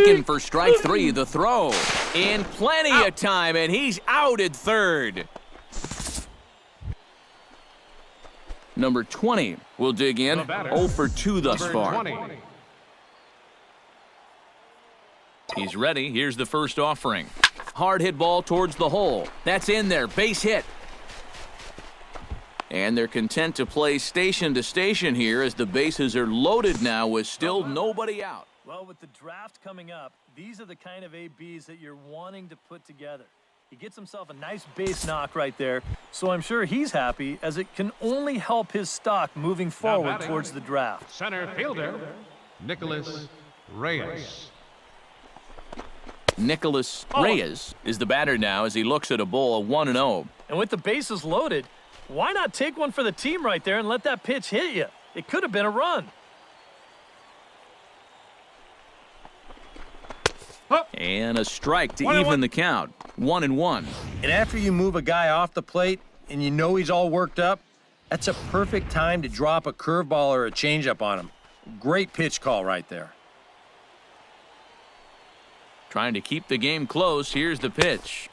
taken for strike three. The throw in plenty of time, and he's out at third. Number 20 will dig in. 0 for 2 thus far. He's ready. Here's the first offering. Hard hit ball towards the hole. That's in there. Base hit. And they're content to play station to station here as the bases are loaded now with still nobody out. Well, with the draft coming up, these are the kind of ABs that you're wanting to put together. He gets himself a nice base knock right there, so I'm sure he's happy as it can only help his stock moving forward towards the draft. Center fielder, Nicholas Reyes. Nicholas Reyes is the batter now as he looks at a ball of 1-0. And with the bases loaded, why not take one for the team right there and let that pitch hit you? It could have been a run. And a strike to even the count. 1-1. And after you move a guy off the plate and you know he's all worked up, that's a perfect time to drop a curveball or a changeup on him. Great pitch call right there. Trying to keep the game close. Here's the pitch.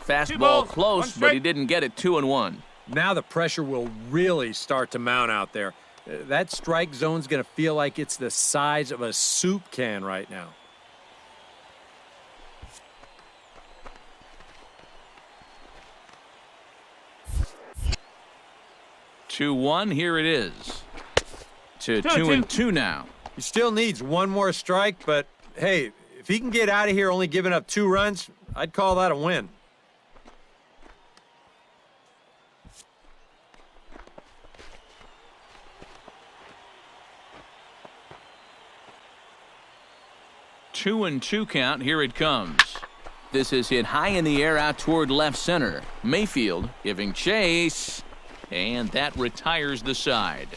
Fastball balls, close, but he didn't get it. 2-1. Now the pressure will really start to mount out there. That strike zone's going to feel like it's the size of a soup can right now. 2-1. Here it is. To 2-2 now. He still needs one more strike, but hey, if he can get out of here only giving up 2 runs, I'd call that a win. Two and 2 count. Here it comes. This is hit high in the air out toward left center. Mayfield giving chase, and that retires the side.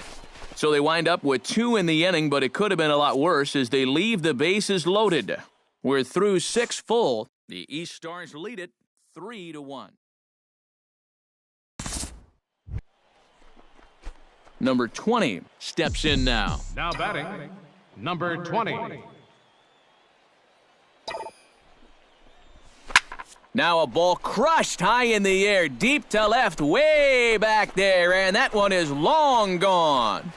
So they wind up with 2 in the inning, but it could have been a lot worse as they leave the bases loaded. We're through 6 full. The East Stars lead it 3-1. Number 20 steps in now. Now batting, number 20. Now a ball crushed high in the air, deep to left, way back there, and that one is long gone.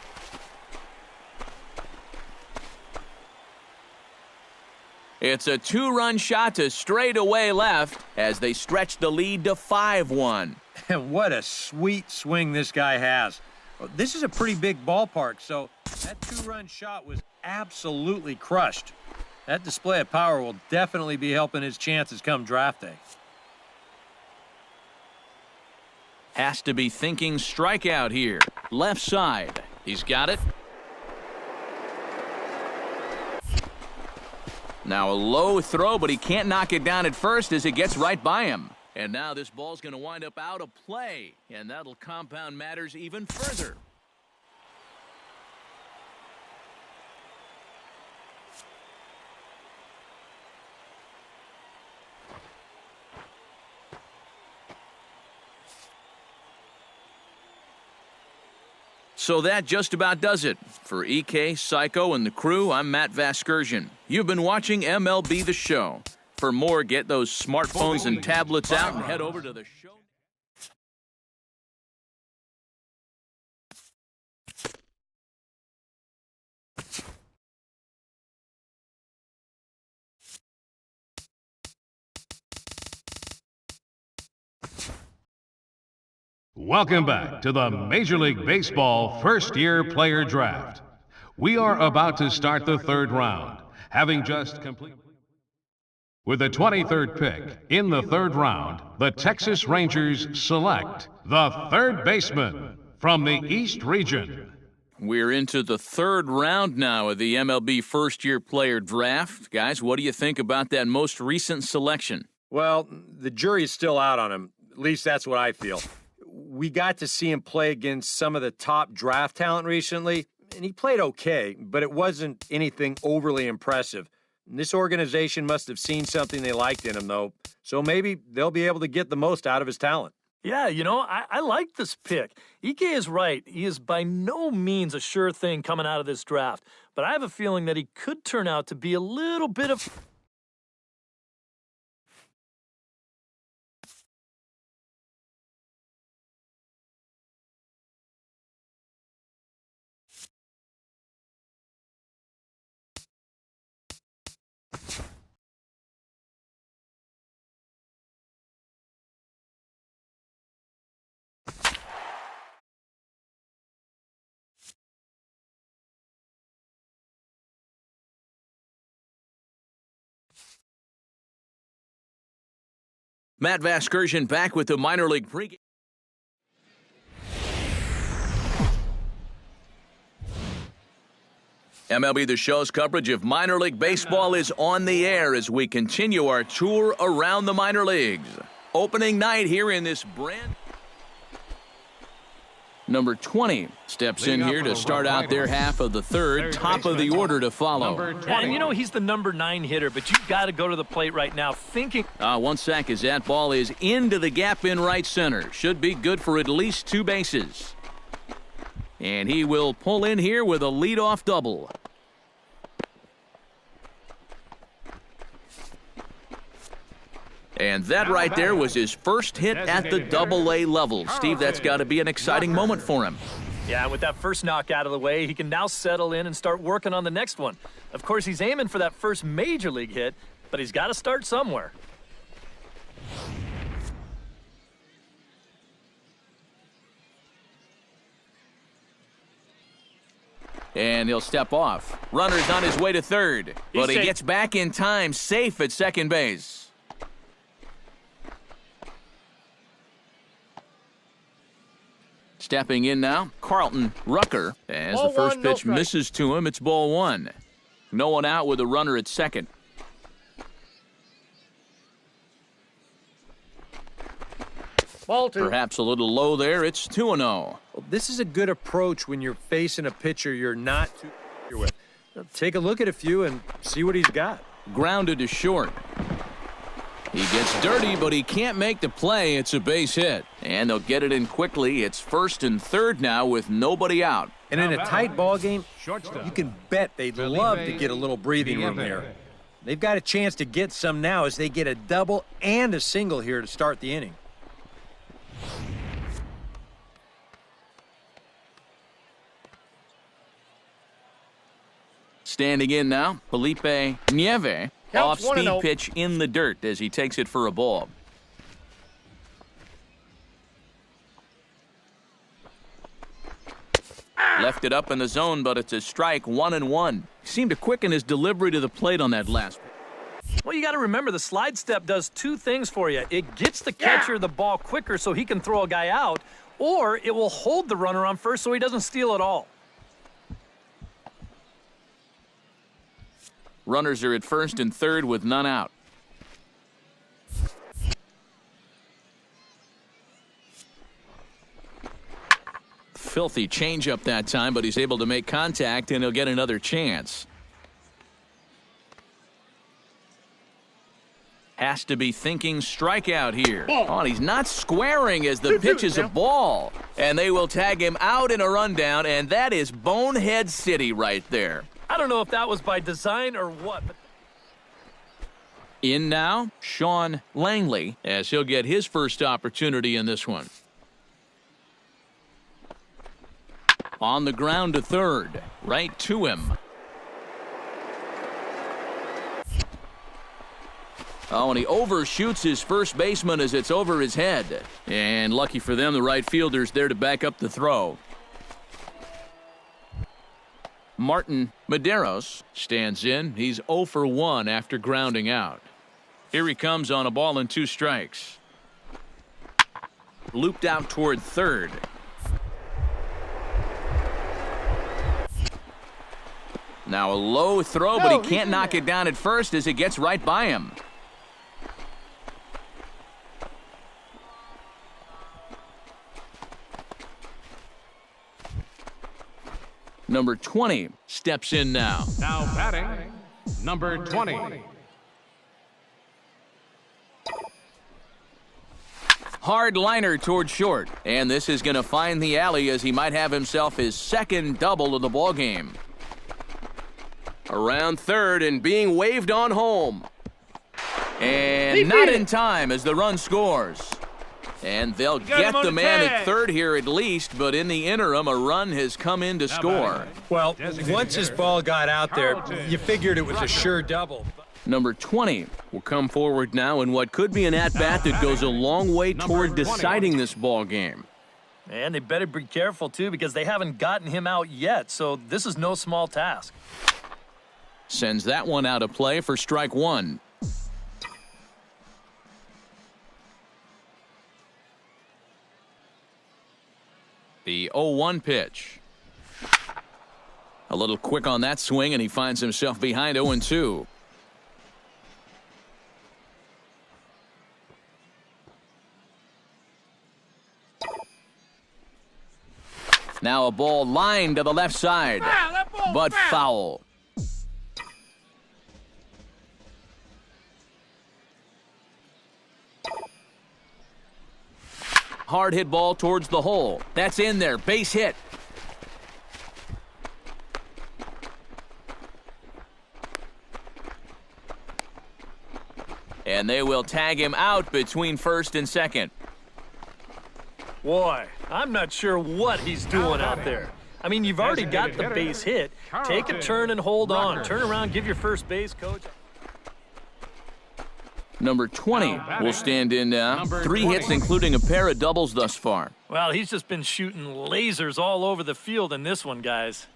It's a 2-run shot to straightaway left as they stretch the lead to 5-1. And what a sweet swing this guy has. This is a pretty big ballpark, so that 2-run shot was absolutely crushed. That display of power will definitely be helping his chances come draft day. Has to be thinking strikeout here. Left side. He's got it. Now a low throw, but he can't knock it down at first as it gets right by him. And now this ball's going to wind up out of play, and that'll compound matters even further. So that just about does it. For EK, Psycho, and the crew, I'm Matt Vasgersian. You've been watching MLB The Show. For more, get those smartphones and tablets out and head over to the show. Welcome back to the Major League Baseball first-year player draft. We are about to start the 3rd round, having just completed. With the 23rd pick in the 3rd round, the Texas Rangers select the 3rd baseman from the East Region. We're into the 3rd round now of the MLB first-year player draft. Guys, what do you think about that most recent selection? Well, the jury's still out on him. At least that's what I feel. We got to see him play against some of the top draft talent recently, and he played okay, but it wasn't anything overly impressive. This organization must have seen something they liked in him, though, so maybe they'll be able to get the most out of his talent. Yeah, I like this pick. Ike is right. He is by no means a sure thing coming out of this draft, but I have a feeling that he could turn out to be a little bit of... Matt Vasgersian back with the minor league pregame. MLB The Show's coverage of minor league baseball is on the air as we continue our tour around the minor leagues. Opening night here in this brand... Number 20 steps in here to start out their half of the third, top of the order to follow. And he's the number 9 hitter, but you've got to go to the plate right now thinking... One sack as that ball is into the gap in right center. Should be good for at least 2 bases. And he will pull in here with a leadoff double. And that right there was his first hit at the Double-A level. Steve, that's got to be an exciting moment for him. Yeah, with that first knock out of the way, he can now settle in and start working on the next one. Of course, he's aiming for that first major league hit, but he's got to start somewhere. And he'll step off. Runner's on his way to third, but he gets back in time, safe at second base. Stepping in now, Carlton Rucker. As the first pitch misses to him, it's ball 1. No one out with a runner at second. Ball 2. Perhaps a little low there. It's 2-0. Well, this is a good approach when you're facing a pitcher you're not too familiar with. Take a look at a few and see what he's got. Grounded to short. He gets dirty, but he can't make the play. It's a base hit. And they'll get it in quickly. It's first and third now with nobody out. And in a tight ball game, you can bet they'd love to get a little breathing room here. They've got a chance to get some now as they get a double and a single here to start the inning. Standing in now, Felipe Nieve. Counts Off-speed 1-0. pitch in the dirt as he takes it for a ball. Left it up in the zone, but it's a strike, 1-1. Seemed to quicken his delivery to the plate on that last. Well, you got to remember the slide step does 2 things for you. It gets the catcher the ball quicker so he can throw a guy out, or it will hold the runner on first so he doesn't steal at all. Runners are at first and third with none out. Filthy changeup that time, but he's able to make contact and he'll get another chance. Has to be thinking strikeout here. Oh, and he's not squaring as the pitch is a ball. And they will tag him out in a rundown, and that is Bonehead City right there. I don't know if that was by design or what, but... In now, Sean Langley, as he'll get his first opportunity in this one. On the ground to third, right to him. Oh, and he overshoots his first baseman as it's over his head. And lucky for them, the right fielder's there to back up the throw. Martin Medeiros stands in. He's 0 for 1 after grounding out. Here he comes on a ball and 2 strikes. Looped out toward third. Now a low throw, but he can't knock it down at first as it gets right by him. Number 20 steps in now. Now batting, number 20. Hard liner toward short. And this is going to find the alley as he might have himself his second double of the ball game. Around third and being waved on home. And not in time as the run scores. And they'll get the man at third here at least, but in the interim, a run has come in to score. Well, once his ball got out there, you figured it was a sure double. Number 20 will come forward now in what could be an at-bat that goes a long way toward deciding this ball game. And they better be careful, too, because they haven't gotten him out yet, so this is no small task. Sends that one out of play for strike one. The 0-1 pitch. A little quick on that swing, and he finds himself behind 0-2. Now a ball lined to the left side, but foul. Hard hit ball towards the hole. That's in there. Base hit. And they will tag him out between first and second. Boy, I'm not sure what he's doing out there. I mean, you've already got the base hit. Take a turn and hold on. Turn around, give your first base coach. Number 20 will stand in now. 3 hits, including a pair of doubles thus far. Well, he's just been shooting lasers all over the field in this one, guys.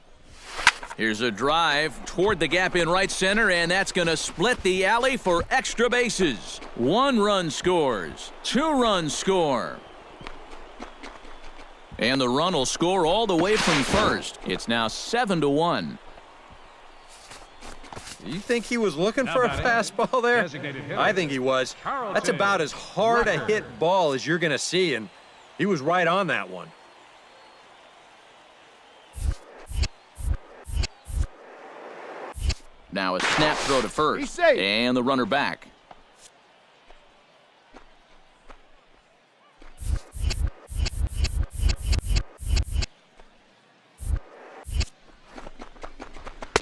Here's a drive toward the gap in right center, and that's going to split the alley for extra bases. 1 run scores. 2 runs score. And the run will score all the way from first. It's now 7-1. You think he was looking for a fastball there? I think he was. That's about as hard a hit ball as you're going to see, and he was right on that one. Now a snap throw to first, and the runner back.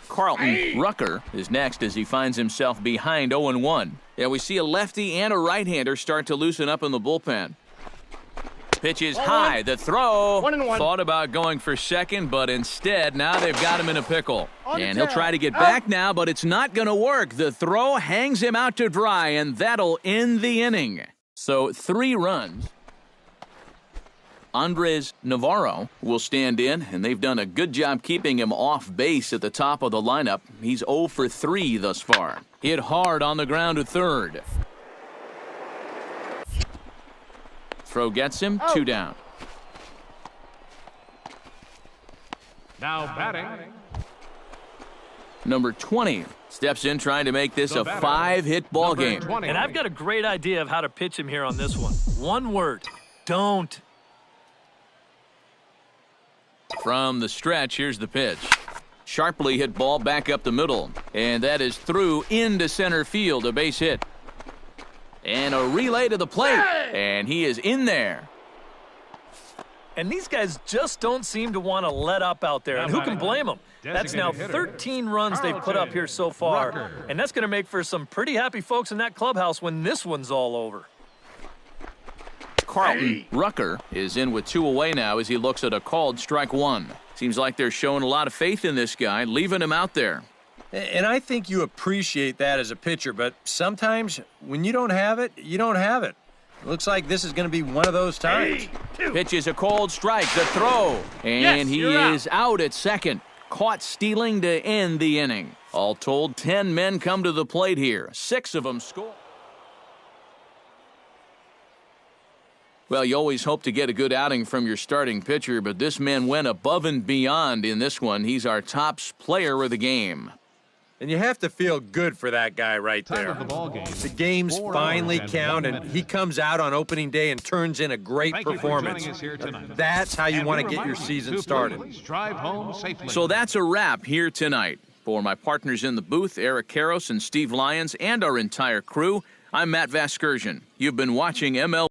Carlton Rucker is next as he finds himself behind 0-1. Yeah, we see a lefty and a right-hander start to loosen up in the bullpen. Pitch is high. The throw. 1-1. Thought about going for second, but instead, now they've got him in a pickle. And he'll try to get back now, but it's not going to work. The throw hangs him out to dry, and that'll end the inning. So 3 runs. Andres Navarro will stand in, and they've done a good job keeping him off base at the top of the lineup. He's 0 for 3 thus far. Hit hard on the ground to third. Throw gets him, 2 down. Now batting. Number 20 steps in trying to make this a 5-hit ball game. And I've got a great idea of how to pitch him here on this one. One word: don't. From the stretch, here's the pitch. Sharply hit ball back up the middle. And that is through into center field, a base hit. And a relay to the plate. And he is in there. And these guys just don't seem to want to let up out there. And who can blame them? That's now 13 runs they've put up here so far. And that's going to make for some pretty happy folks in that clubhouse when this one's all over. Carlton Rucker is in with 2 away now as he looks at a called strike 1. Seems like they're showing a lot of faith in this guy, leaving him out there. And I think you appreciate that as a pitcher, but sometimes when you don't have it, you don't have it. It looks like this is going to be one of those times. Pitch is a cold strike, the throw, and he is out at second. Caught stealing to end the inning. All told, 10 men come to the plate here. 6 of them score. Well, you always hope to get a good outing from your starting pitcher, but this man went above and beyond in this one. He's our top player of the game. And you have to feel good for that guy right there. The games finally count, and he comes out on opening day and turns in a great performance. That's how you want to get your season started. So that's a wrap here tonight. For my partners in the booth, Eric Karros and Steve Lyons, and our entire crew, I'm Matt Vasgersian. You've been watching MLB.